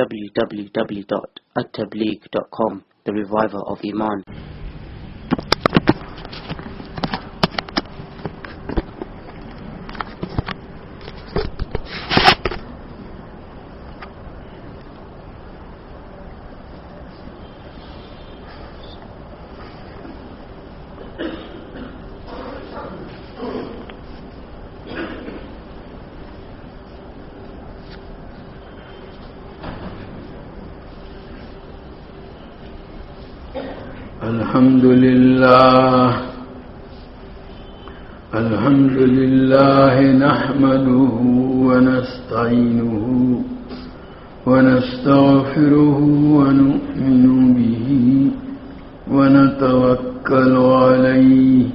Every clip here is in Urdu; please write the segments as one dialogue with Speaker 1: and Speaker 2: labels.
Speaker 1: www.attableek.com, the reviver of Iman.
Speaker 2: الحمد لله نحمده ونستعينه ونستغفره ونؤمن به ونتوكل عليه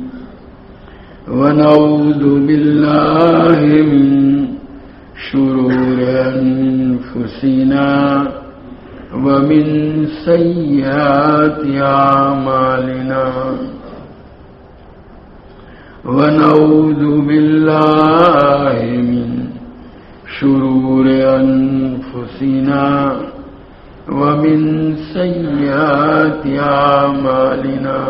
Speaker 2: ونعوذ بالله من شرور أنفسنا ومن سيئات أعمالنا ونعوذ بالله من شرور أنفسنا ومن سيئات أعمالنا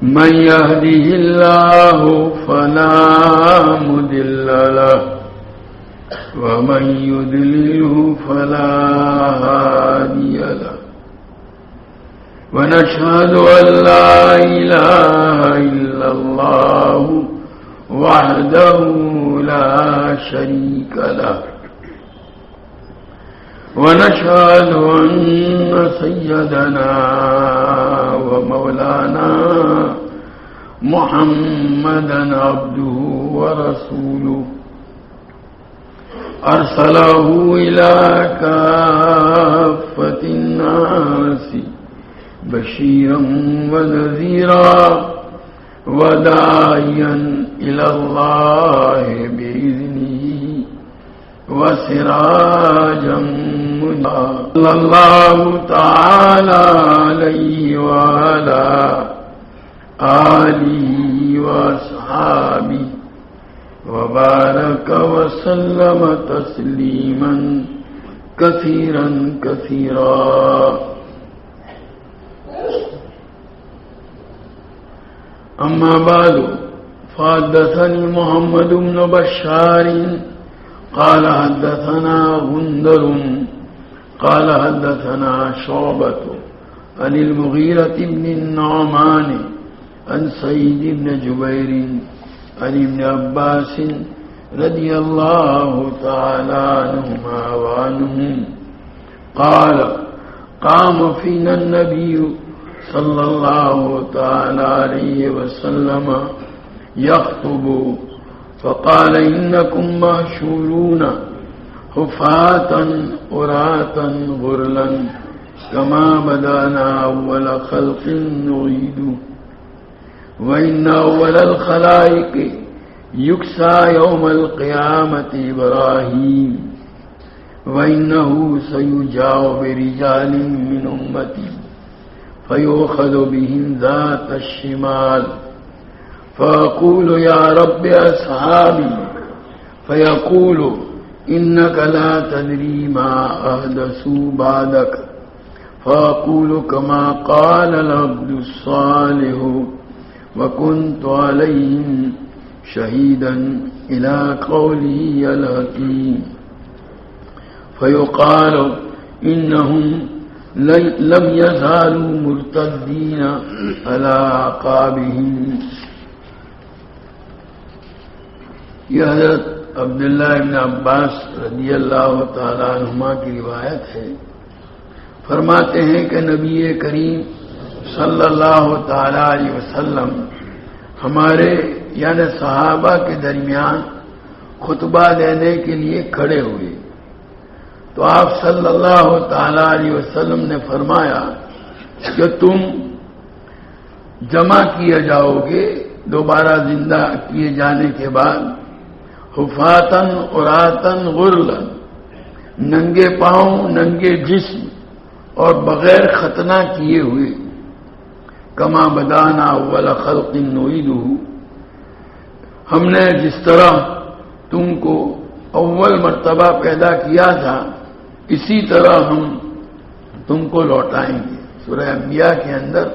Speaker 2: من يهده الله فلا مضل له ومن يضلله فلا هادي له ونشهد أن لا إله إلا الله وحده لا شريك له ونشهد أن سيدنا ومولانا محمدا عبده ورسوله أرسله إلى كافة الناس بشيرا ونذيرا وداعيا إلى الله بإذنه وسراجا منيرا صلى الله تعالى عليه وعلى آله وأصحابه وبارك وسلم تسليما كثيرا كثيرا. أما بعد فحدثني محمد بن بشار قال حدثنا غندر قال حدثنا شعبة عن المغيرة بن النعمان عن سعيد بن جبير عن ابن عباس رضي الله تعالى عنهما وعنهم قال قام فينا النبي صلى الله تعالى عليه وسلم يخطب فقال إنكم محشورون حفاة عراة غرلا كما بدأنا أول خلق نعيده وإن أول الخلائق يكسى يوم القيامة إبراهيم وإنه سيجاء برجال من أمتي فيؤخذ بهم ذات الشمال فأقول يا رب أصحابي فيقول إنك لا تدري ما أحدثوا بعدك فأقول كما قال العبد الصالح وكنت عليهم شهيدا إلى قوله الحكيم فيقال إنهم لم يزالوا مرتدين على أعقابهم. یہ حضرت عبداللہ ابن عباس رضی اللہ تعالی عنہما کی روایت ہے. فرماتے ہیں کہ نبی کریم صلی اللہ تعالی علیہ وسلم ہمارے یعنی صحابہ کے درمیان خطبہ دینے کے لیے کھڑے ہوئے تو آپ صلی اللہ تعالی علیہ وسلم نے فرمایا کہ تم جمع کیے جاؤ گے دوبارہ زندہ کیے جانے کے بعد حفاتن عراتن غرلن، ننگے پاؤں ننگے جسم اور بغیر ختنہ کیے ہوئے. کما بدانا اول خلق نعیدہ، ہم نے جس طرح تم کو اول مرتبہ پیدا کیا تھا اسی طرح ہم تم کو لوٹائیں گے. سورہ انبیاء کے اندر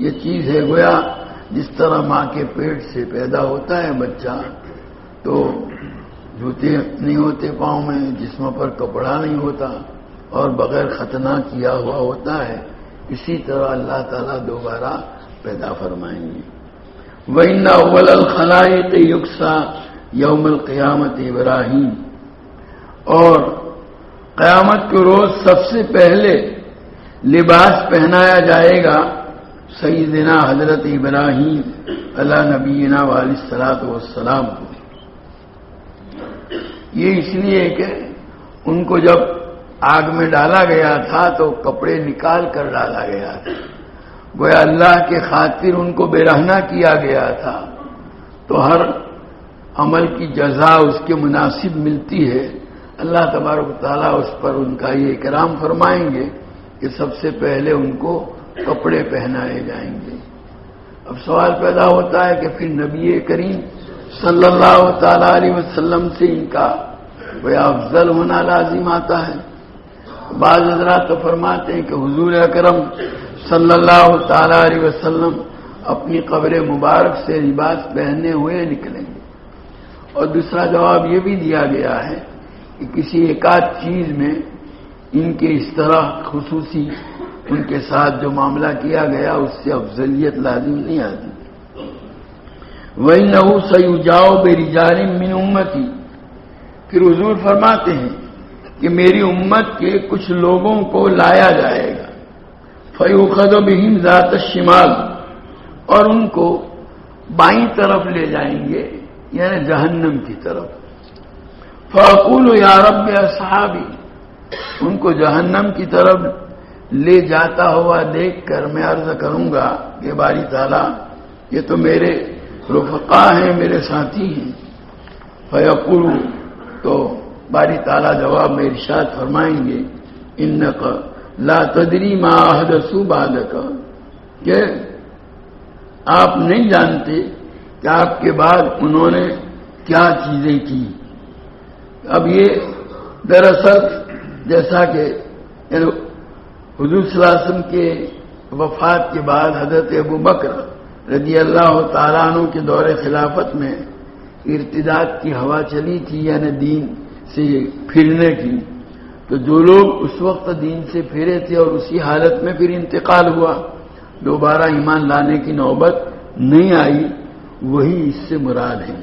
Speaker 2: یہ چیز ہے. گویا جس طرح ماں کے پیٹ سے پیدا ہوتا ہے بچہ تو جوتے نہیں ہوتے پاؤں میں، جسم پر کپڑا نہیں ہوتا اور بغیر ختنہ کیا ہوا ہوتا ہے، اسی طرح اللہ تعالیٰ دوبارہ پیدا فرمائیں گے. وَإِنَّ أَوَّلَ الْخَلَائِقِ يُكْسَى يَوْمَ الْقِيَامَةِ إِبْرَاهِيمَ، اور قیامت کے روز سب سے پہلے لباس پہنایا جائے گا سیدنا حضرت ابراہیم علی نبینا علیہ الصلوۃ والسلام کو. یہ اس لیے کہ ان کو جب آگ میں ڈالا گیا تھا تو کپڑے نکال کر ڈالا گیا تھا. گویا اللہ کے خاطر ان کو برہنہ کیا گیا تھا. تو ہر عمل کی جزا اس کے مناسب ملتی ہے. اللہ تبارک و تعالیٰ اس پر ان کا یہ اکرام فرمائیں گے کہ سب سے پہلے ان کو کپڑے پہنائے جائیں گے. اب سوال پیدا ہوتا ہے کہ پھر نبی کریم صلی اللہ تعالی علیہ وسلم سے ان کا کوئی افضل ہونا لازم آتا ہے. بعض حضرات تو فرماتے ہیں کہ حضور اکرم صلی اللہ تعالی علیہ وسلم اپنی قبر مبارک سے لباس پہنے ہوئے نکلیں گے. اور دوسرا جواب یہ بھی دیا گیا ہے کہ کسی ایک آدھ چیز میں ان کے اس طرح خصوصی ان کے ساتھ جو معاملہ کیا گیا اس سے افضلیت لازم نہیں آتی. وَإِنَّهُ سَيُجَاءُ بِرِجَالٍ مِّنْ أُمَّتِي، پھر حضور فرماتے ہیں کہ میری امت کے کچھ لوگوں کو لایا جائے گا. فَيُؤْخَذُ بِهِمْ ذَاتَ الشِّمَالِ، اور ان کو بائیں طرف لے جائیں گے یعنی جہنم کی طرف. فَأَقُولُ يَا رَبِّ أَصْحَابِي، ان کو جہنم کی طرف لے جاتا ہوا دیکھ کر میں عرض کروں گا کہ باری تعالیٰ یہ تو میرے رفقا ہیں، میرے ساتھی ہیں. فیقول، تو باری تعالیٰ جواب میں ارشاد فرمائیں گے انک لا تدری ما احدثوا بعدک، کہ آپ نہیں جانتے کہ آپ کے بعد انہوں نے کیا چیزیں کی. اب یہ دراصل جیسا کہ حضور صلی اللہ علیہ وسلم کے وفات کے بعد حضرت ابو بکر رضی اللہ تعالیٰ عنہ کے دور خلافت میں ارتداد کی ہوا چلی تھی، یعنی دین سے پھرنے کی. تو جو لوگ اس وقت دین سے پھرے تھے اور اسی حالت میں پھر انتقال ہوا، دوبارہ ایمان لانے کی نوبت نہیں آئی، وہی اس سے مراد ہے.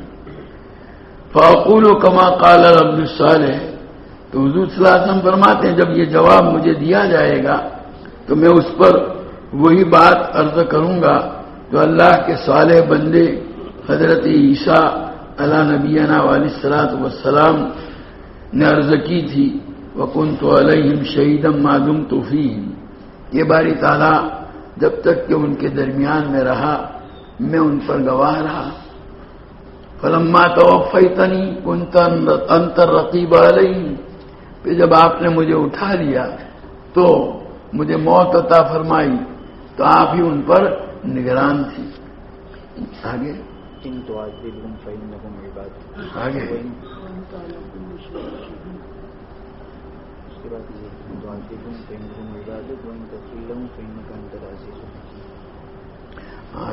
Speaker 2: فاقول کما قال عبد الصالح، تو حضور صلی اللہ علیہ وسلم فرماتے ہیں جب یہ جواب مجھے دیا جائے گا تو میں اس پر وہی بات عرض کروں گا جو اللہ کے صالح بندے حضرت عیسیٰ علی نبینا علیہ الصلوۃ والسلام نے عرض کی تھی. وَكُنْتُ عَلَيْهِمْ شَهِيدًا مَا دُمْتُ فِيهِمْ، یہ باری تعالیٰ جب تک کہ ان کے درمیان میں رہا میں ان پر گواہ رہا. فَلَمَّا تَوَفَّيْتَنِي كُنْتَ أَنْتَ الرَّقِيبُ عَلَيْهِمْ، پھر جب آپ نے مجھے اٹھا لیا تو مجھے موت عطا فرمائی تو آپ ہی ان پر نگران تھی. آگے آگے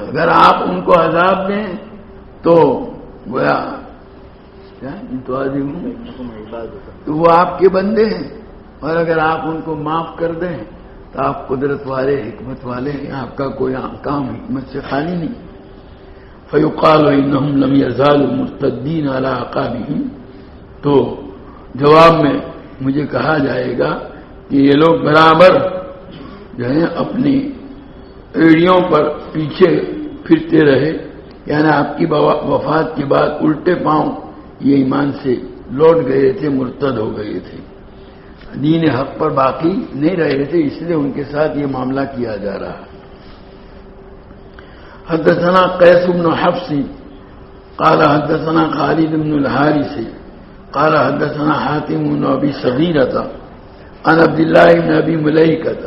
Speaker 2: اگر آپ ان کو عذاب دیں تو گویا تو وہ آپ کے بندے ہیں، اور اگر آپ ان کو معاف کر دیں تو آپ قدرت والے حکمت والے ہیں، آپ کا کوئی کام حکمت سے خالی نہیں. فیقال انہم لم یزالوا مرتدین علی اعقابہم، تو جواب میں مجھے کہا جائے گا کہ یہ لوگ برابر جو ہیں اپنی ایڑیوں پر پیچھے پھرتے رہے، یعنی آپ کی وفات کے بعد الٹے پاؤں یہ ایمان سے لوٹ گئے تھے، مرتد ہو گئے تھے، دین حق پر باقی نہیں رہے تھے، اس لیے ان کے ساتھ یہ معاملہ کیا جا رہا. حدثنا قیس بن حفص قال حدثنا خالد بن الحارث قال حدثنا حاتم بن ابي صغيرة عن عبد الله بن ابي مليكة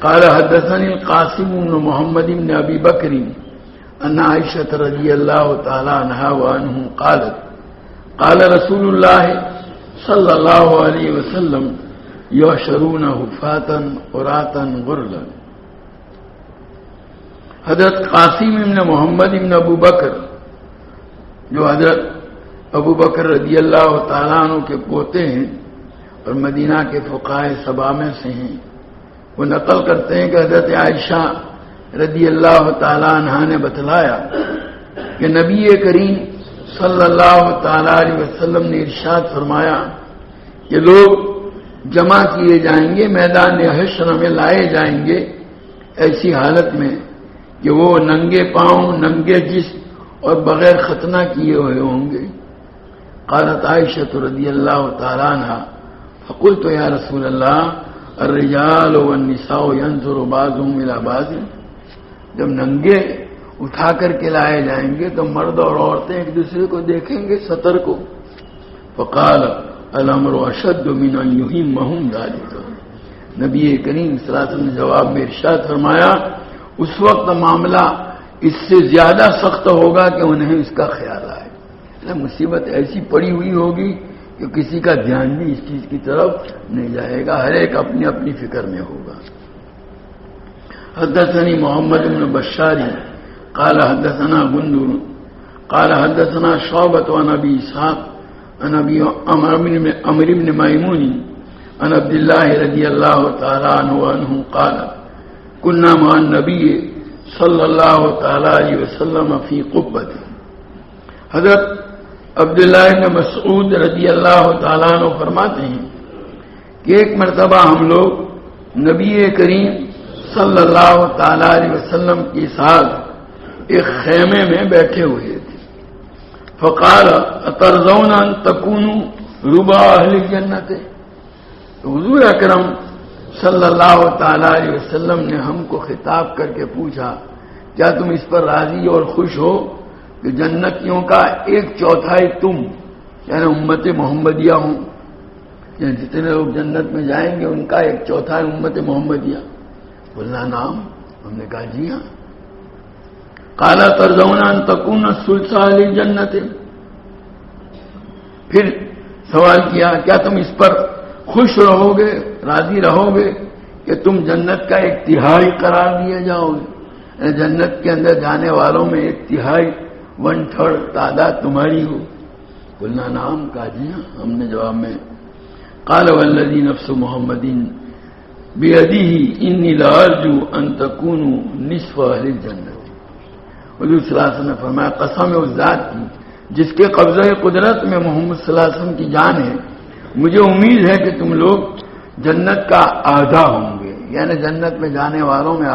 Speaker 2: قال حدثني القاسم بن محمد بن ابي بكر ان عائشة رضي الله تعالى عنها وعنهم قالت قال رسول الله صلى الله عليه وسلم یحشرون حفاتا عراتا غرلا۔ حضرت قاسم ابن محمد ابن ابو بکر، جو حضرت ابو بکر رضی اللہ تعالیٰ عنہ کے پوتے ہیں اور مدینہ کے فقہائے سبا میں سے ہیں، وہ نقل کرتے ہیں کہ حضرت عائشہ رضی اللہ تعالیٰ عنہ نے بتلایا کہ نبی کریم صلی اللہ تعالیٰ علیہ وسلم نے ارشاد فرمایا کہ لوگ جمع کیے جائیں گے، میدان حشر میں لائے جائیں گے ایسی حالت میں کہ وہ ننگے پاؤں، ننگے جسم اور بغیر ختنہ کیے ہوئے ہوں گے۔ قالت عائشہ رضی اللہ تعالیٰ عنہ فقلت یا رسول اللہ الرجال والنساء ينظر بعضهم الى بعض، جب ننگے اٹھا کر کے لائے جائیں گے تو مرد اور عورتیں ایک دوسرے کو دیکھیں گے، سطر کو۔ فقال الامر اشد من ان يهمهم ذلك، نبی کریم صلی اللہ علیہ وسلم نے جواب میں ارشاد فرمایا اس وقت معاملہ اس سے زیادہ سخت ہوگا کہ انہیں اس کا خیال آئے، مصیبت ایسی پڑی ہوئی ہوگی کہ کسی کا دھیان بھی اس چیز کی طرف نہیں جائے گا، ہر ایک اپنی اپنی فکر میں ہوگا۔ حدثني محمد بن بشار قال حدثنا غندر قال حدثنا شعبة عن ابي اسحاق عن ابي عمرو بن ميمون عن عبد الله رضي الله تعالى عنه قال كنا مع النبي صلی اللہ تعالی علیہ وسلم فی قبۃ۔ حضرت عبداللہ بن مسعود رضی اللہ تعالیٰ عنہ فرماتے ہیں کہ ایک مرتبہ ہم لوگ نبی کریم صلی اللہ تعالی علیہ وسلم کے ساتھ ایک خیمے میں بیٹھے ہوئے تھے۔ فقال اترضون ان تکونوا ربع اہل الجنت، تو حضور اکرم صلی اللہ تعالی علیہ وسلم نے ہم کو خطاب کر کے پوچھا کیا تم اس پر راضی اور خوش ہو کہ جنتیوں کا 1/4 تم یعنی امت محمدیہ ہوں، یعنی جتنے لوگ جنت میں جائیں گے ان کا 1/4 امت محمدیہ؟ بولنا نام، ہم نے کہا جی ہاں۔ قال ترضون ان تكون الثلث اہل الجنت، پھر سوال کیا کیا تم اس پر خوش رہو گے، راضی رہو گے کہ تم جنت کا 1/3 قرار دیے جاؤ گے، جنت کے اندر جانے والوں میں 1/3 1/3 تعداد تمہاری ہو؟ بولنا نام، کہا جی ہاں، ہم نے جواب میں قال والذی نفس محمد بیدہ انی لارجو ان تکونوا نصف اہل الجنت۔ حضور صلی اللہ علیہ وسلم نے فرمایا قسم اس ذات کی جس کے قبضہ قدرت میں محمد صلی اللہ علیہ وسلم کی جان ہے، مجھے امید ہے کہ تم لوگ جنت کا آدھا ہوں گے، یعنی جنت میں جانے والوں میں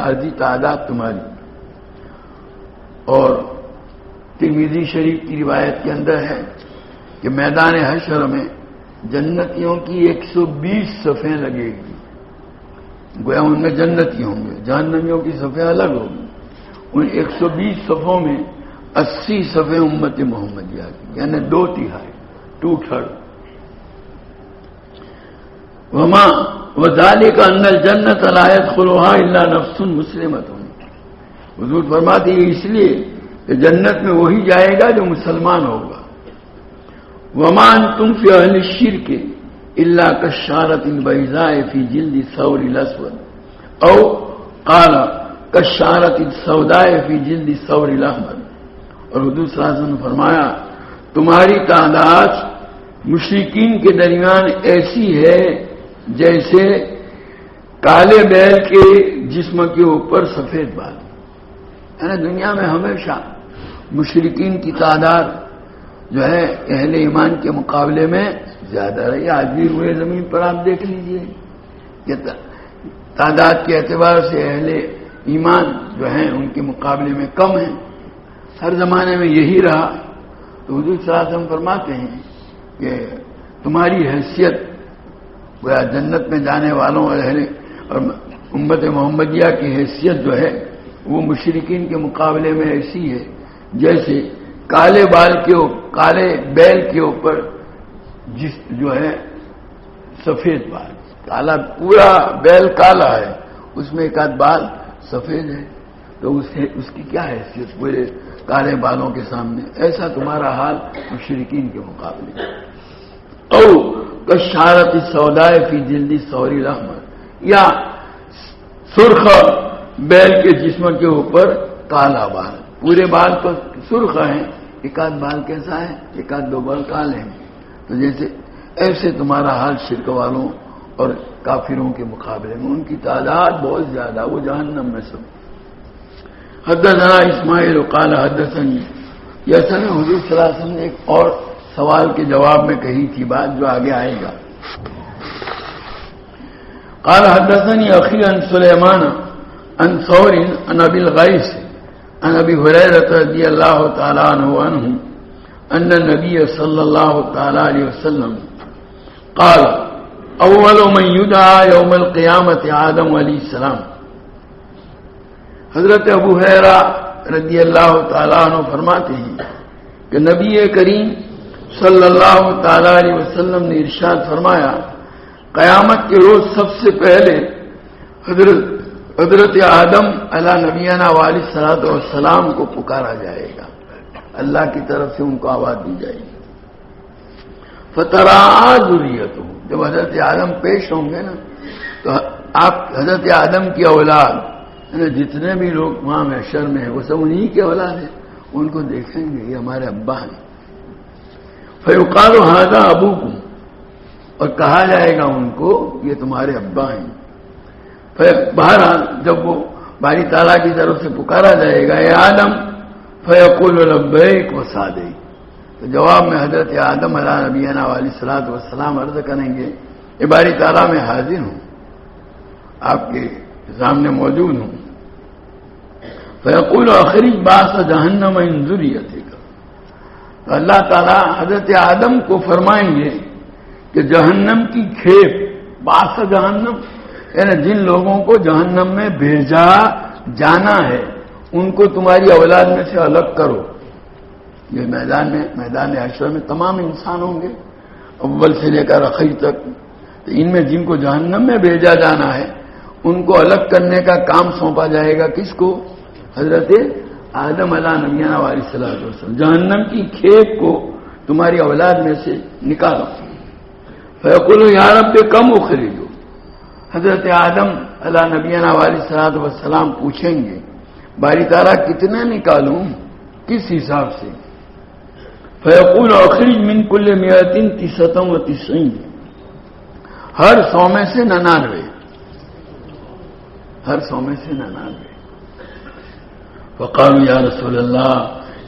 Speaker 2: آدھی تعداد تمہاری۔ اور ترمذی شریف کی روایت کے اندر ہے کہ میدان حشر میں جنتیوں کی 120 صفیں لگے گی، گویا ان میں جنتی ہوں گے، جہنمیوں کی صفیں الگ ہوگی۔ ان 120 صفوں میں 80 صفیں امت محمدیہ کی، یعنی 2/3 2/3۔ وما وذلك ان الجنت لا يدخلها الا نفس مسلمۃ، حضور فرماتے ہیں اس لیے کہ جنت میں وہی جائے گا جو مسلمان ہوگا۔ وما انتم فی اہل الشرک الا کالشارۃ البیضاء فی جلد الثور الاسود، او قال کالشارۃ السوداء فی جلد الثور الاحمر۔ اور حضور صلی اللہ علیہ وسلم نے فرمایا تمہاری تعداد مشرکین کے درمیان ایسی ہے جیسے کالے بیل کے جسم کے اوپر سفید بال، یعنی دنیا میں ہمیشہ مشرکین کی تعداد جو ہے اہل ایمان کے مقابلے میں زیادہ رہی۔ آج بھی روئے زمین پر آپ دیکھ لیجئے کہ تعداد کے اعتبار سے اہل ایمان جو ہیں ان کے مقابلے میں کم ہیں، ہر زمانے میں یہی رہا۔ تو حضور صلی اللہ علیہ وسلم فرماتے ہیں کہ تمہاری حیثیت گویا جنت میں جانے والوں اور امت محمدیہ کی حیثیت جو ہے وہ مشرکین کے مقابلے میں ایسی ہے جیسے کالے بیل کے اوپر جس جو ہے سفید بال، کالا پورا بیل کالا ہے، اس میں ایک آدھ بال سفید ہے، تو اس کی کیا حیثیت پورے کالے بالوں کے سامنے؟ ایسا تمہارا حال مشرکین کے مقابلے۔ او کشارت السوداء فی جلد الثور الاحمر، یا سرخ بیل کے جسم کے اوپر کالا بال، پورے بال تو سرخ ہیں، ایک آدھ بال کیسا ہے، ایک آدھ دو بال کالے ہیں، تو جیسے ایسے تمہارا حال شرک والوں اور کافروں کے مقابلے میں، ان کی تعداد بہت زیادہ، وہ جہنم میں سب۔ حدثنا اسماعیل قال حدثنی، یہ اصل میں حضور صلی اللہ علیہ وسلم نے ایک اور سوال کے جواب میں کہی تھی بات جو آگے آئے گا۔ قال حدثني اخي عن سليمان عن ثور عن ابي الغيث عن ابي هريره رضي الله تعالى عنه ان النبي صلى الله تعالى عليه وسلم قال اول من يدعى يوم القيامه آدم علیہ السلام۔ حضرت ابو ہریرہ رضی اللہ تعالیٰ عنہ فرماتے ہیں کہ نبی کریم صلی اللہ تعالی علیہ وسلم نے ارشاد فرمایا، قیامت کے روز سب سے پہلے حضرت آدم علی نبینا علیہ الصلوۃ والسلام کو پکارا جائے گا، اللہ کی طرف سے ان کو آواز دی جائے گی۔ فترعی ذریتہ، جب حضرت آدم پیش ہوں گے نا تو آپ حضرت آدم کی اولاد جتنے بھی لوگ وہاں محشر میں ہیں وہ سب انہی کے اولاد ہیں، ان کو دیکھیں گے یہ ہمارے ابا ہیں۔ فیقال ھذا ابوکم، اور کہا جائے گا ان کو یہ تمہارے ابا ہیں۔ بہرحال جب وہ باری تعالیٰ کی طرف سے پکارا جائے گا اے آدم، فیقول لبیک وسعدیک، تو جواب میں حضرت آدم علیہ نبینا علیہ الصلوۃ والسلام عرض کریں گے اے باری تعالیٰ میں حاضر ہوں، آپ کے سامنے موجود ہوں۔ فیقول اخرج باس جہنم من ذریتک، تو اللہ تعالیٰ حضرت آدم کو فرمائیں گے کہ جہنم کی کھیپ، باس جہنم یعنی جن لوگوں کو جہنم میں بھیجا جانا ہے ان کو تمہاری اولاد میں سے الگ کرو۔ یہ میدان حشر میں تمام انسان ہوں گے اول سے لے کر آخر تک، تو ان میں جن کو جہنم میں بھیجا جانا ہے ان کو الگ کرنے کا کام سونپا جائے گا، کس کو؟ حضرت آدم علیہ نبینا علیہ الصلوۃ والسلام۔ جہنم کی کھیپ کو تمہاری اولاد میں سے نکالو۔ فیقول یا رب کم اخرجو، حضرت آدم علیہ نبینا علیہ الصلوۃ والسلام پوچھیں گے باری تعالیٰ کتنے نکالوں، کس حساب سے؟ فیقول اخرج من کل 199، ہر 100 میں سے 99، ہر 100 میں سے 99۔ فقالوا یا رسول اللہ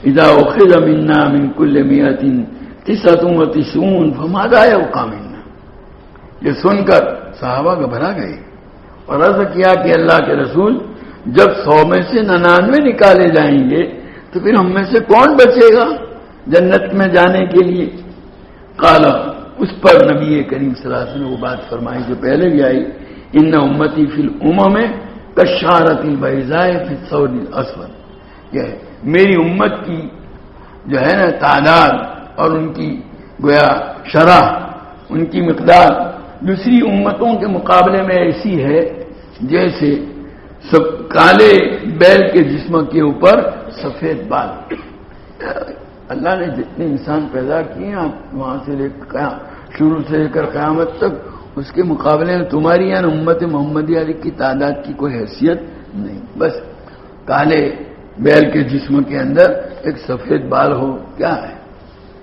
Speaker 2: اذا اخذ منا من كل 199 فماذا يبقى منا، یہ سن کر صحابہ گھبرا گئے اور عرض کیا کہ اللہ کے رسول جب 100 میں سے 99 نکالے جائیں گے تو پھر ہم میں سے کون بچے گا جنت میں جانے کے لیے؟ قال، اس پر نبی کریم صلی اللہ علیہ وسلم نے وہ بات فرمائی جو پہلے بھی آئی، ان امتی فی الامم کشارۃ البیضاء فی الثور الاسود، یہ میری امت کی جو ہے نا تعداد اور ان کی گویا شرح، ان کی مقدار دوسری امتوں کے مقابلے میں ایسی ہے جیسے سب کالے بیل کے جسم کے اوپر سفید بال۔ اللہ نے جتنے انسان پیدا کیے ہیں وہاں سے لے کر شروع سے لے کر قیامت تک، اس کے مقابلے میں تمہاری یعنی امت محمدیہ کی تعداد کی کوئی حیثیت نہیں، بس کالے بیل کے جسم کے اندر ایک سفید بال ہو، کیا ہے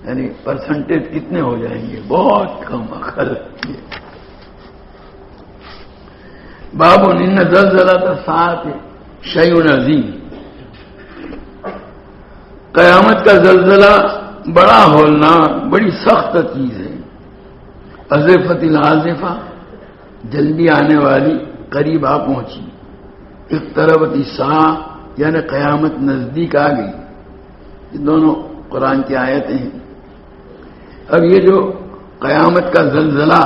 Speaker 2: یعنی پرسنٹیج کتنے ہو جائیں گے؟ بہت کم عقل۔ باب ان زلزلۃ الساعۃ شیء عظیم، قیامت کا زلزلہ بڑا ہولناک، بڑی سخت چیز ہے۔ ازفت العازفہ، جلدی آنے والی، قریب آ پہنچی۔ اقتربت الساعہ، یعنی قیامت نزدیک آ گئی۔ یہ دونوں قرآن کی آیتیں ہیں۔ اب یہ جو قیامت کا زلزلہ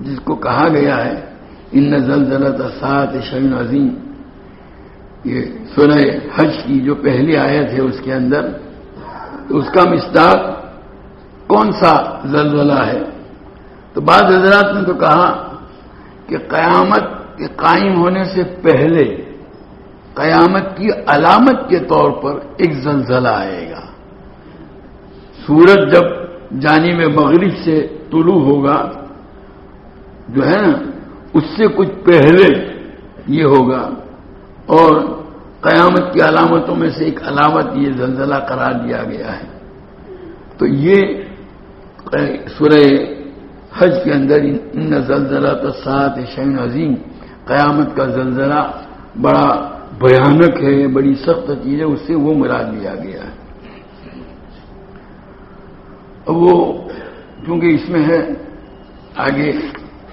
Speaker 2: جس کو کہا گیا ہے ان زلزلۃ الساعۃ شیء عظیم، یہ سورہ حج کی جو پہلی آیت ہے اس کے اندر، تو اس کا مصداق کون سا زلزلہ ہے؟ تو بعض حضرات نے تو کہا کہ قیامت کے قائم ہونے سے پہلے قیامت کی علامت کے طور پر ایک زلزلہ آئے گا۔ سورج جب جانب مغرب سے طلوع ہوگا جو ہے نا اس سے کچھ پہلے یہ ہوگا. اور قیامت کی علامتوں میں سے ایک علامت یہ زلزلہ قرار دیا گیا ہے. تو یہ سورہ حج کے اندر ان زلزلۃ الساعۃ شیء عظیم، قیامت کا زلزلہ بڑا بھیانک ہے، بڑی سخت چیز ہے، اس سے وہ مراد لیا گیا ہے. وہ کیونکہ اس میں ہے آگے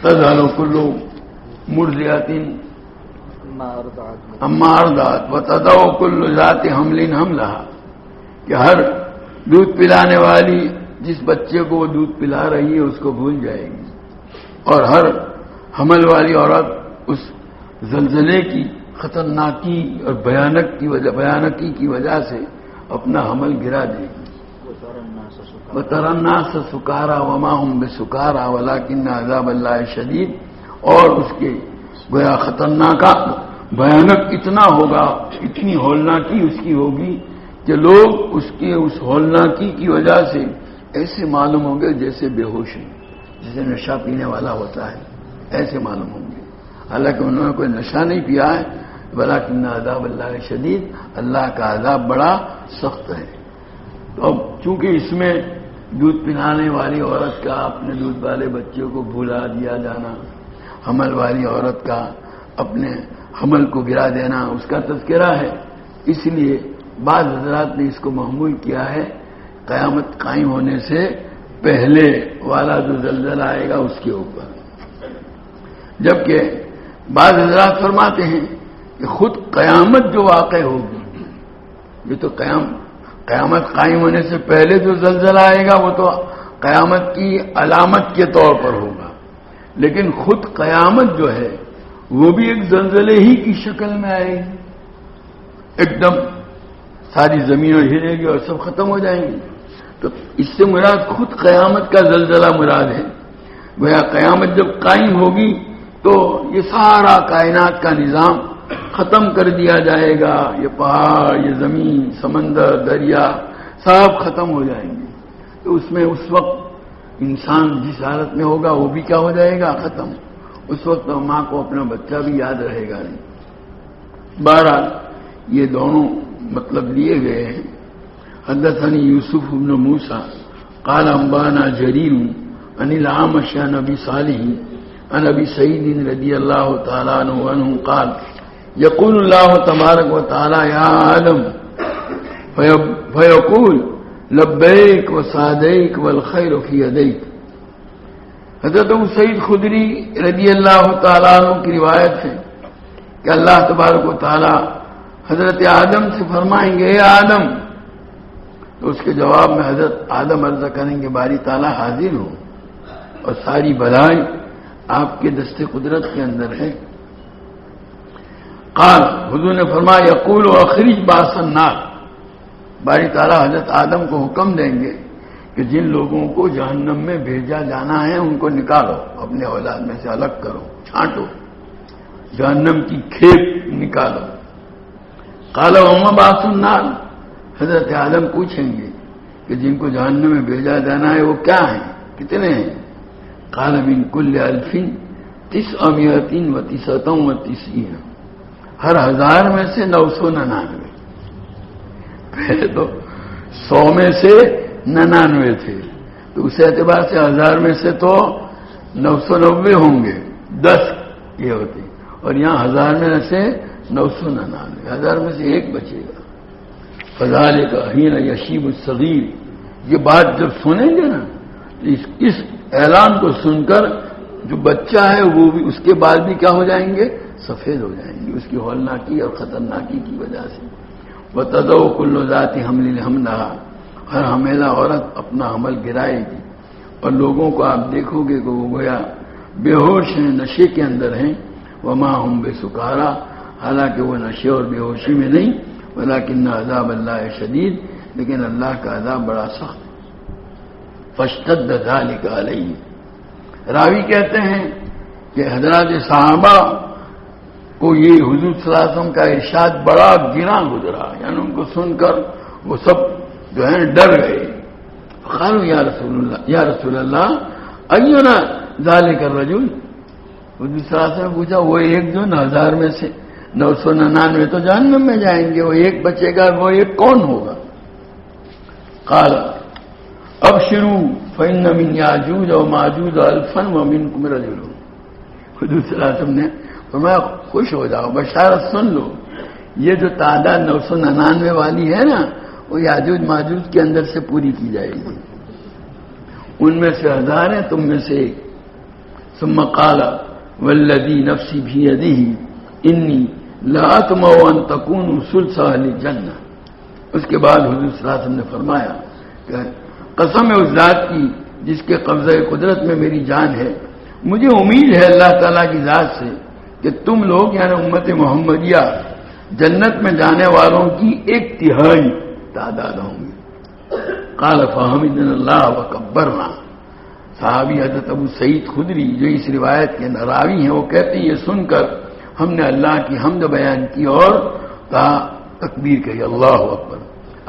Speaker 2: تذہل کل مرضعۃ عما ارضعت وتضع کل ذات حمل حملها، کہ ہر دودھ پلانے والی جس بچے کو وہ دودھ پلا رہی ہے اس کو بھول جائے گی، اور ہر حمل والی عورت اس زلزلے کی خطرناکی اور بھیانکی کی وجہ سے اپنا حمل گرا دے گی. وَتَرَى النَّاسَ سُكَارَىٰ وَمَا هُم بِسُكَارَىٰ وَلَٰكِنَّ عَذَابَ اللَّهِ شَدِيدٌ. اور اس کے گویا خطرناک بھیانک اتنا ہوگا، اتنی ہولناکی اس کی ہوگی کہ لوگ اس کی اس ہولناکی کی وجہ سے ایسے معلوم ہوں گے جیسے بے ہوش ہیں، جیسے نشہ پینے والا ہوتا ہے، ایسے معلوم ہوں گے. حالانکہ انہوں نے کوئی نشہ نہیں پیا ہے. وَلَٰكِنَّ عَذَابَ اللَّهِ شَدِيدٌ، اللہ کا عذاب بڑا سخت ہے. تو اب چونکہ اس میں دودھ پلانے والی عورت کا اپنے دودھ والے بچے کو بھلا دیا جانا، حمل والی عورت کا اپنے حمل کو گرا دینا، اس کا تذکرہ ہے، اس لیے بعض حضرات نے اس کو محمول کیا ہے قیامت قائم ہونے سے پہلے والا جو زلزلہ آئے گا اس کے اوپر. جبکہ بعض حضرات فرماتے ہیں کہ خود قیامت جو واقع ہوگی، یہ تو قیامت قائم ہونے سے پہلے جو زلزلہ آئے گا وہ تو قیامت کی علامت کے طور پر ہوگا، لیکن خود قیامت جو ہے وہ بھی ایک زلزلے ہی کی شکل میں آئے گی. ایک دم ساری زمینیں ہلے گی اور سب ختم ہو جائیں گی. تو اس سے مراد خود قیامت کا زلزلہ مراد ہے. گویا قیامت جب قائم ہوگی تو یہ سارا کائنات کا نظام ختم کر دیا جائے گا. یہ پہاڑ، یہ زمین، سمندر، دریا سب ختم ہو جائیں گے. تو اس میں اس وقت انسان جس حالت میں ہوگا وہ بھی کیا ہو جائے گا؟ ختم. اس وقت ماں کو اپنا بچہ بھی یاد رہے گا نہیں. بہرحال یہ دونوں مطلب لیے گئے ہیں. حدثني يوسف بن موسى قال انبانا جرير عن الاعمش عن ابي صالح عن ابي سعيد رضي الله تعالى عنه قال يقول الله تبارك وتعالى يا آدم فيقول لبيك وسعديك والخير في يديك. حضرت ابو سعید خدری رضی اللہ تعالیٰ عنہ کی روایت ہے کہ اللہ تبارک و تعالیٰ حضرت آدم سے فرمائیں گے اے آدم، تو اس کے جواب میں حضرت آدم عرض کریں گے باری تعالیٰ حاضر ہو اور ساری بھلائی آپ کے دست قدرت کے اندر ہے. قال، حضور نے فرمایا یقول اخرج باس النار، باری تعالیٰ حضرت آدم کو حکم دیں گے کہ جن لوگوں کو جہنم میں بھیجا جانا ہے ان کو نکالو، اپنے اولاد میں سے الگ کرو، چھانٹو، جہنم کی کھیپ نکالو. قال وما باس النار، حضرت آدم پوچھیں گے کہ جن کو جہنم میں بھیجا جانا ہے وہ کیا ہیں، کتنے ہیں؟ قال من کل 999 ہر 1000 میں سے 999. پہلے تو 100 میں سے 99 تھے، تو اس اعتبار سے 1000 میں سے تو 990 ہوں گے، 10 یہ ہوتے، اور یہاں 1000 میں سے 999، 1000 میں سے ایک بچے گا. فذالک حین یشیب الصغیر، یہ بات جب سنیں گے نا، اس اعلان کو سن کر جو بچہ ہے وہ بھی اس کے بعد بھی کیا ہو جائیں گے؟ سفید ہو جائیں گے، اس کی ہولناکی اور خطرناکی کی وجہ سے. وتضع کل ذات حمل حملها، ہر حاملہ عورت اپنا حمل گرائے گی. اور لوگوں کو آپ دیکھو گے کہ وہ گویا بے ہوش ہیں، نشے کے اندر ہیں. وما هم بسکارا، حالانکہ وہ نشے اور بے ہوشی میں نہیں. ولکن عذاب اللہ شدید، لیکن اللہ کا عذاب بڑا سخت. فاشتد ذلك علیہ، راوی کہتے ہیں کہ حضرات صحابہ کو یہ حضور صلی اللہ علیہ وسلم کا ارشاد بڑا گراں گزرا، یعنی ان کو سن کر وہ سب جو ہے ڈر گئے. قالوا یا رسول اللہ اینا ذلک الرجل، وہ دوسرا سے پوچھا وہ ایک جو 1000 میں سے 999 تو جہنم میں جائیں گے، وہ ایک بچے گا، وہ ایک کون ہوگا؟ قال ابشروا فإن من یاجوج و ماجوج الفا ومنکم رجل. حضور صلی اللہ علیہ وسلم نے فرمایا خوش ہو جاؤ، بشارت سن لو، یہ جو تعداد 999 والی ہے نا، وہ یاجوج ماجوج کے اندر سے پوری کی جائے گی، ان میں سے 1000 ہیں، تم میں سے ایک. ثم قال والذی نفسی بیدہ انی لاطمع ان تکونوا ثلث اہل الجنہ. اس کے بعد حضور صلی اللہ علیہ وسلم نے فرمایا کہ قسم ہے اس ذات کی جس کے قبضہ قدرت میں میری جان ہے، مجھے امید ہے اللہ تعالیٰ کی ذات سے کہ تم لوگ یعنی امت محمدیہ جنت میں جانے والوں کی 1/3 تعداد ہوں گی. قال فحمدنا اللہ وکبرنا. صحابی حضرت ابو سعید خدری جو اس روایت کے راوی ہیں، وہ کہتے ہیں یہ سن کر ہم نے اللہ کی حمد بیان کی اور تکبیر کہی، اللہ اکبر.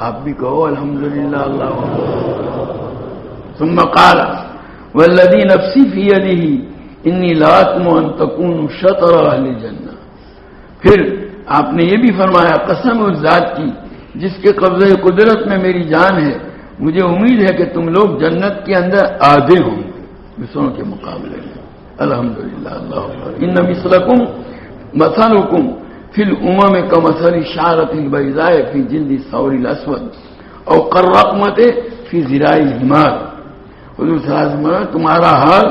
Speaker 2: آپ بھی کہو الحمدللہ اللہ اکبر. ثم قال والذی نفسی فی یدہ انی لاطمع ان تکونوا شطر اہل الجنہ. پھر آپ نے یہ بھی فرمایا قسم اس ذات کی جس کے قبضہ قدرت میں میری جان ہے، مجھے امید ہے کہ تم لوگ جنت کے اندر آدھے ہوں گے دوسروں کے مقابلے میں. الحمدللہ اللہ اکبر. ان مثلکم مثلکم فی الامم کمثل الشعرۃ البیضاء فی جلد الثور الاسود او کالرقمۃ فی ذراع الحمار. حضور صلی اللہ علیہ وسلم تمہارا حال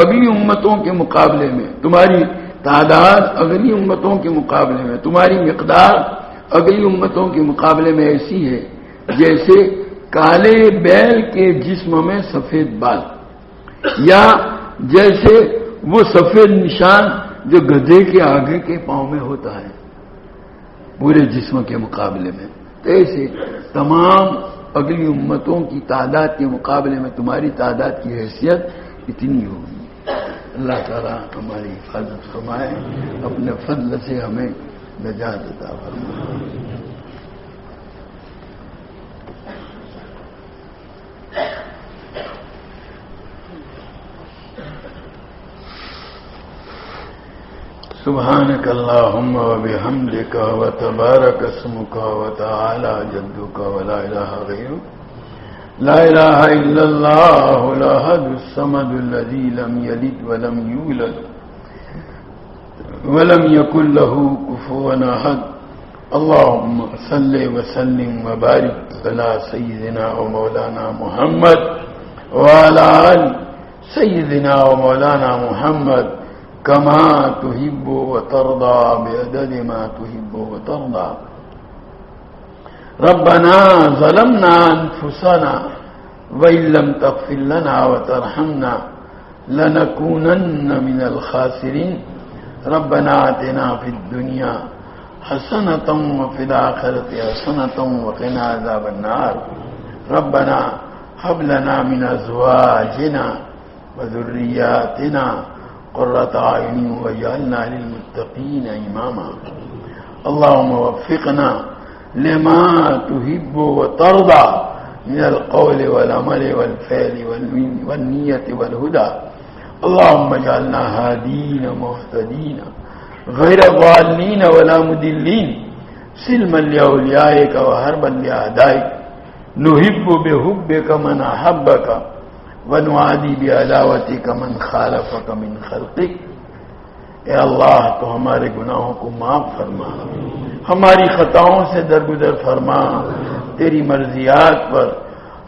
Speaker 2: اگلی امتوں کے مقابلے میں، تمہاری تعداد اگلی امتوں کے مقابلے میں، تمہاری مقدار اگلی امتوں کے مقابلے میں ایسی ہے جیسے کالے بیل کے جسم میں سفید بال، یا جیسے وہ سفید نشان جو گدھے کے آگے کے پاؤں میں ہوتا ہے پورے جسم کے مقابلے میں. تو ایسے تمام اگلی امتوں کی تعداد کے مقابلے میں تمہاری تعداد کی حیثیت اتنی ہوگی. اللہ تعالیٰ ہماری حفاظت فرمائے، اپنے فضل سے ہمیں نجات عطا فرمائے. سبحانك اللهم وبحمدك وتبارك اسمك وتعالى جدك ولا إله غيرك. لا إله إلا الله الأحد الصمد الذي لم يلد ولم يولد ولم يكن له كفوا أحد. اللهم صل وسلم وبارك على سيدنا ومولانا محمد وعلى آل سيدنا ومولانا محمد كما تحب وترضى بعدد ما تحب وترضى. ربنا ظلمنا أنفسنا وإن لم تغفر لنا وترحمنا لنكونن من الخاسرين. ربنا آتنا في الدنيا حسنة وفي الآخرة حسنة وقنا عذاب النار. ربنا هب لنا من أزواجنا وذرياتنا قرة أعين واجعلنا للمتقين إماما. اللهم وفقنا لما تحب وترضى من القول والعمل والفعل والنية والهدى. اللهم اجعلنا هادين مهتدين غير ضالين ولا مضلين سلما لأوليائك وحربا لأعدائك. نحب بحبك من أحبك ونعادي بعداوتك من خالفك من خلقك. اے اللہ تو ہمارے گناہوں کو معاف فرما، ہماری خطاؤں سے درگزر فرما. تیری مرضیات پر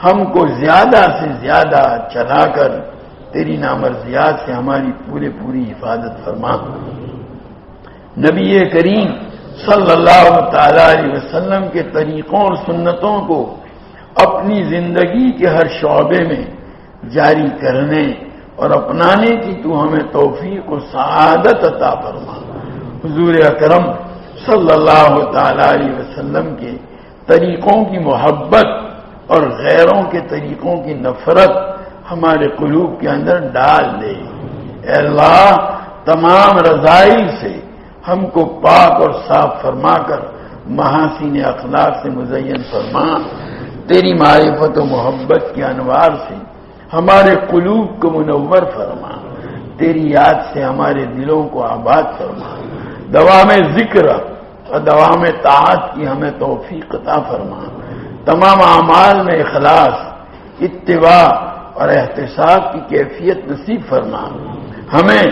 Speaker 2: ہم کو زیادہ سے زیادہ چلا کر تیری نامرضیات سے ہماری پوری حفاظت فرما. نبی کریم صلی اللہ تعالی علیہ وسلم کے طریقوں اور سنتوں کو اپنی زندگی کے ہر شعبے میں جاری کرنے اور اپنانے کی تو ہمیں توفیق و سعادت عطا فرما. حضور اکرم صلی اللہ تعالی علیہ وسلم کے طریقوں کی محبت اور غیروں کے طریقوں کی نفرت ہمارے قلوب کے اندر ڈال دے. اے اللہ تمام رذائل سے ہم کو پاک اور صاف فرما کر محاسن اخلاق سے مزین فرما. تیری معرفت و محبت کے انوار سے ہمارے قلوب کو منور فرما. تیری یاد سے ہمارے دلوں کو آباد فرما، دوام ذکر اور دوام طاعت کی ہمیں توفیق عطا فرما، تمام اعمال میں اخلاص، اتباع اور احتساب کی کیفیت نصیب فرما، ہمیں،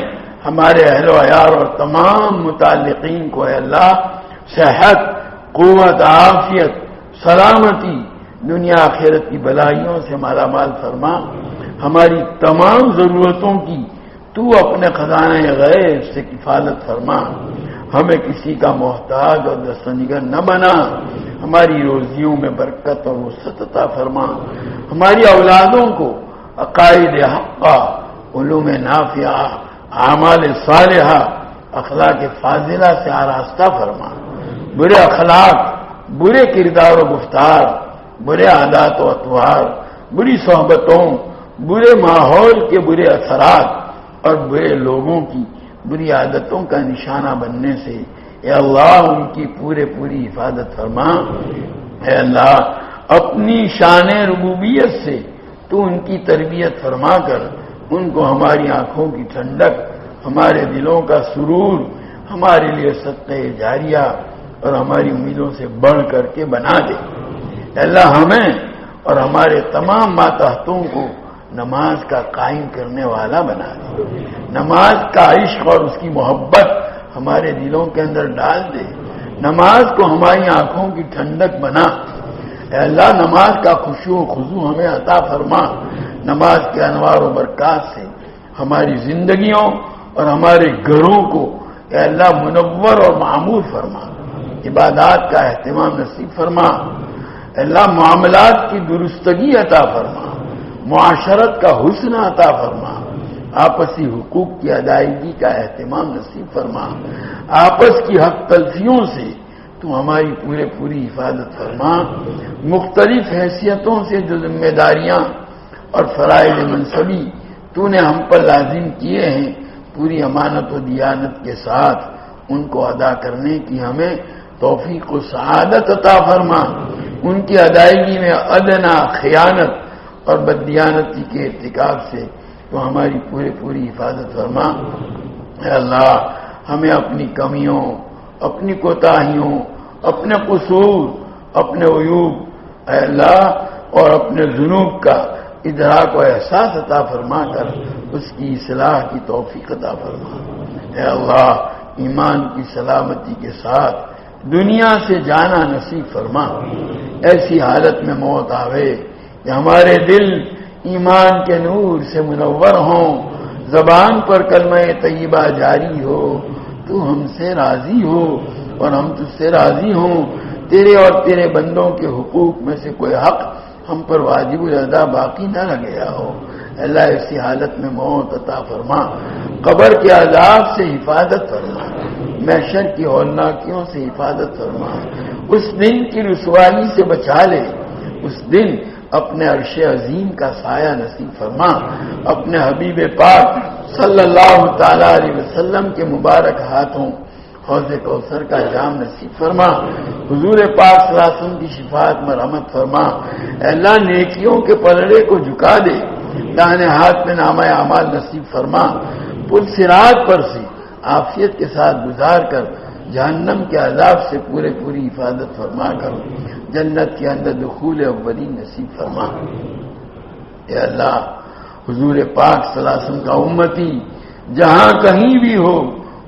Speaker 2: ہمارے اہل و عیال اور تمام متعلقین کو اے اللہ صحت، قوت، عافیت، سلامتی، دنیا آخرت کی بلائیوں سے مالا مال فرما، ہماری تمام ضرورتوں کی تو اپنے خزانہ غیب سے کفالت فرما، ہمیں کسی کا محتاج اور دستنگر نہ بنا، ہماری روزیوں میں برکت اور وسعت عطا فرما، ہماری اولادوں کو عقائد حقہ، علوم نافعہ، اعمال صالحہ، اخلاق فاضلہ سے آراستہ فرما، برے اخلاق، برے کردار و گفتار، برے عادات و اطوار، بری صحبتوں، برے ماحول کے برے اثرات اور برے لوگوں کی بری عادتوں کا نشانہ بننے سے اے اللہ ان کی پوری حفاظت فرما، اے اللہ اپنی شان ربوبیت سے تو ان کی تربیت فرما کر ان کو ہماری آنکھوں کی ٹھنڈک، ہمارے دلوں کا سرور، ہمارے لیے صدقہ جاریہ اور ہماری امیدوں سے بڑھ کر کے بنا دے، اے اللہ ہمیں اور ہمارے تمام ماتحتوں کو نماز کا قائم کرنے والا بنا دے، نماز کا عشق اور اس کی محبت ہمارے دلوں کے اندر ڈال دے، نماز کو ہماری آنکھوں کی ٹھنڈک بنا، اے اللہ نماز کا خشوع و خضوع ہمیں عطا فرما، نماز کے انوار و برکات سے ہماری زندگیوں اور ہمارے گھروں کو اے اللہ منور اور معمور فرما، عبادات کا اہتمام نصیب فرما، اے اللہ معاملات کی درستگی عطا فرما، معاشرت کا حسن عطا فرما، آپسی حقوق کی ادائیگی کا اہتمام نصیب فرما، آپس کی حق تلفیوں سے تو ہماری پوری حفاظت فرما، مختلف حیثیتوں سے جو ذمہ داریاں اور فرائض منصبی تو نے ہم پر لازم کیے ہیں پوری امانت و دیانت کے ساتھ ان کو ادا کرنے کی ہمیں توفیق و سعادت عطا فرما، ان کی ادائیگی میں ادنا خیانت اور بددیانتی کے ارتکاب سے تو ہماری پوری حفاظت فرما، اے اللہ ہمیں اپنی کمیوں، اپنی کوتاہیوں، اپنے قصور، اپنے عیوب اے اللہ اور اپنے ذنوب کا ادراک و احساس عطا فرما کر اس کی اصلاح کی توفیق عطا فرما، اے اللہ ایمان کی سلامتی کے ساتھ دنیا سے جانا نصیب فرما، ایسی حالت میں موت آوے کہ ہمارے دل ایمان کے نور سے منور ہوں، زبان پر کلمہ طیبہ جاری ہو، تو ہم سے راضی ہو اور ہم تجھ سے راضی ہوں، تیرے اور تیرے بندوں کے حقوق میں سے کوئی حق ہم پر واجب الادا باقی نہ رہ گیا ہو، اللہ ایسی حالت میں موت عطا فرما، قبر کے عذاب سے حفاظت فرما، محشر کی ہولناکیوں سے حفاظت فرما، اس دن کی رسوائی سے بچا لے، اس دن اپنے عرش عظیم کا سایہ نصیب فرما، اپنے حبیب پاک صلی اللہ تعالی علیہ وسلم کے مبارک ہاتھوں حوض کوثر کا جام نصیب فرما، حضور پاک صلی اللہ علیہ وسلم کی شفاعت میں رحمت فرما، اے اللہ نیکیوں کے پلڑے کو جھکا دے، داہنے ہاتھ میں نامہ اعمال نصیب فرما، پل صراط پر سے عافیت کے ساتھ گزار کر جہنم کے عذاب سے پوری حفاظت فرما کر جنت کے اندر دخول اولین نصیب فرما، اے اللہ حضور پاک صلی اللہ علیہ وسلم کا امتی جہاں کہیں بھی ہو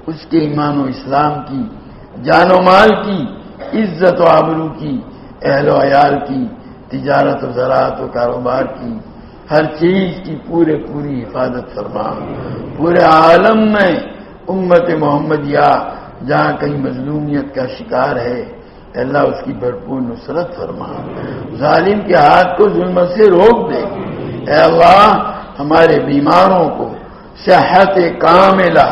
Speaker 2: اس کے ایمان و اسلام کی، جان و مال کی، عزت و آبرو کی، اہل و عیال کی، تجارت و زراعت و کاروبار کی، ہر چیز کی پوری حفاظت فرما، پورے عالم میں امت محمدیہ جہاں کہیں مظلومیت کا شکار ہے اے اللہ اس کی بھرپور نصرت فرما، ظالم کے ہاتھ کو ظلم سے روک دے، اے اللہ ہمارے بیماروں کو صحت کاملہ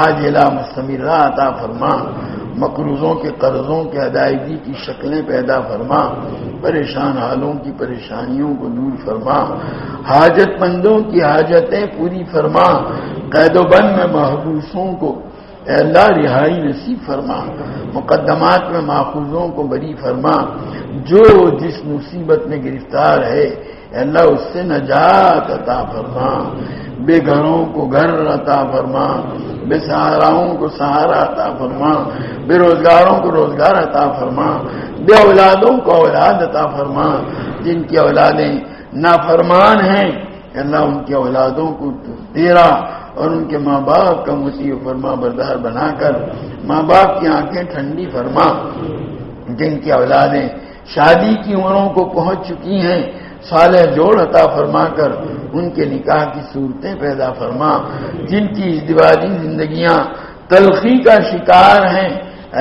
Speaker 2: عاجلہ مستمرہ عطا فرما، مقروضوں کے قرضوں کے ادائیگی کی شکلیں پیدا فرما، پریشان حالوں کی پریشانیوں کو دور فرما، حاجت مندوں کی حاجتیں پوری فرما، قید و بند میں محبوسوں کو اے اللہ رہائی نصیب فرما، مقدمات میں ماخوذوں کو بری فرما، جو جس مصیبت میں گرفتار ہے اے اللہ اس سے نجات عطا فرما، بے گھروں کو گھر عطا فرما، بے سہاراؤں کو سہارا عطا فرما، بے روزگاروں کو روزگار عطا فرما، بے اولادوں کو اولاد عطا فرما، جن کی اولادیں نافرمان ہیں اللہ ان کی اولادوں کو تیرا اور ان کے ماں باپ کا مطیع فرما بردار بنا کر ماں باپ کی آنکھیں ٹھنڈی فرما، جن کی اولادیں شادی کی عمروں کو پہنچ چکی ہیں صالح جوڑ عطا فرما کر ان کے نکاح کی صورتیں پیدا فرما، جن کی ازدواجی زندگیاں تلخی کا شکار ہیں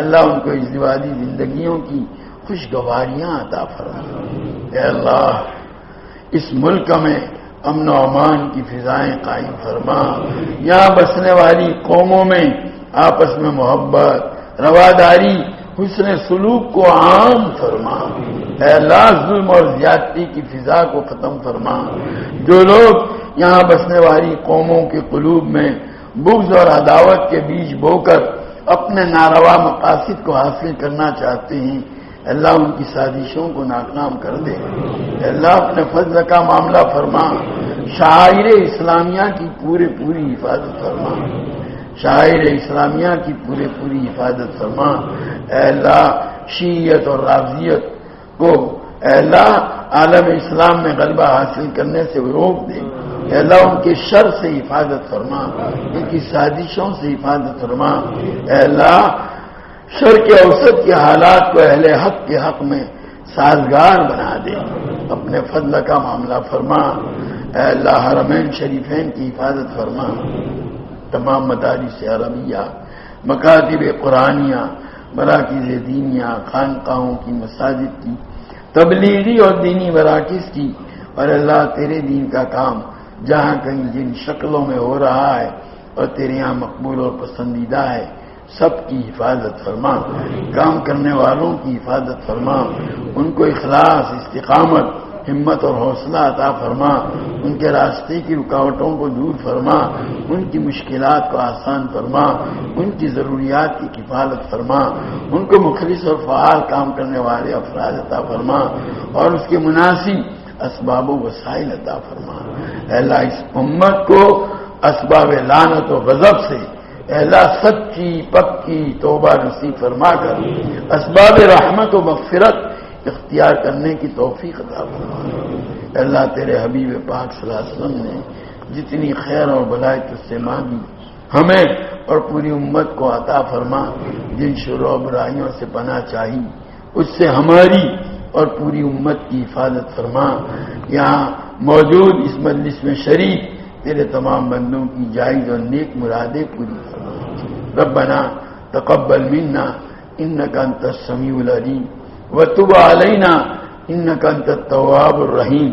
Speaker 2: اللہ ان کو ازدواجی زندگیوں کی خوشگواریاں عطا فرما۔ اے اللہ اس ملک میں امن و امان کی فضائیں قائم فرما، یہاں بسنے والی قوموں میں آپس میں محبت، رواداری، حسن سلوک کو عام فرما۔ اے اللہ ظلم اور زیادتی کی فضا کو ختم فرما، جو لوگ یہاں بسنے والی قوموں کے قلوب میں بغض اور عداوت کے بیج بو کر اپنے ناروا مقاصد کو حاصل کرنا چاہتے ہیں اللہ ان کی سازشوں کو ناکام کر دے۔ اللہ اپنے فضل کا معاملہ فرما، شاعر اسلامیہ کی پوری حفاظت فرما، شاعر اسلامیہ کی پوری حفاظت فرما۔ اے اللہ شیعیت اور رافضیت کو اے اللہ عالم اسلام میں غلبہ حاصل کرنے سے روک دے۔ اے اللہ ان کے شر سے حفاظت فرما، ان کی سازشوں سے حفاظت فرما۔ اے اللہ شر کے اوسط کے حالات کو اہل حق کے حق میں سازگار بنا دے، اپنے فضل کا معاملہ فرما۔ اے اللہ حرمین شریفین کی حفاظت فرما، تمام مدارس عربیہ، مکاتب قرآنیہ، مراکز دینیہ، خانقاہوں کی، مساجد کی، تبلیغی اور دینی مراکز کی، اور اللہ تیرے دین کا کام جہاں کہیں جن شکلوں میں ہو رہا ہے اور تیرے یہاں مقبول اور پسندیدہ ہے سب کی حفاظت فرما، کام کرنے والوں کی حفاظت فرما، ان کو اخلاص، استقامت، ہمت اور حوصلہ عطا فرما، ان کے راستے کی رکاوٹوں کو دور فرما، ان کی مشکلات کو آسان فرما، ان کی ضروریات کی کفالت فرما، ان کو مخلص اور فعال کام کرنے والے افراد عطا فرما اور اس کے مناسب اسباب و وسائل عطا فرما۔ اے اللہ اس امت کو اسباب لعنت و غضب سے اے اللہ سچی پکی توبہ نصیب فرما کر اسباب رحمت و مغفرت اختیار کرنے کی توفیق عطا فرما۔ اے اللہ تیرے حبیب پاک صلی اللہ علیہ وسلم نے جتنی خیر اور بھلائی تجھ سے مانگی ہمیں اور پوری امت کو عطا فرما، جن شر و برائیوں سے پناہ چاہی اس سے ہماری اور پوری امت کی حفاظت فرما۔ یہاں موجود اس مجلس میں شریک تیرے تمام بندوں کی جائز اور نیک مرادیں پوری فرما۔ ربنا تقبل منا انك انت السميع العليم وتب علينا انك انت التواب الرحيم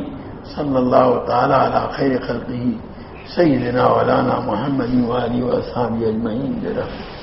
Speaker 2: صلى الله تعالى على خير خلقه سيدنا مولانا محمد وآله وأصحابه أجمعين برحمته۔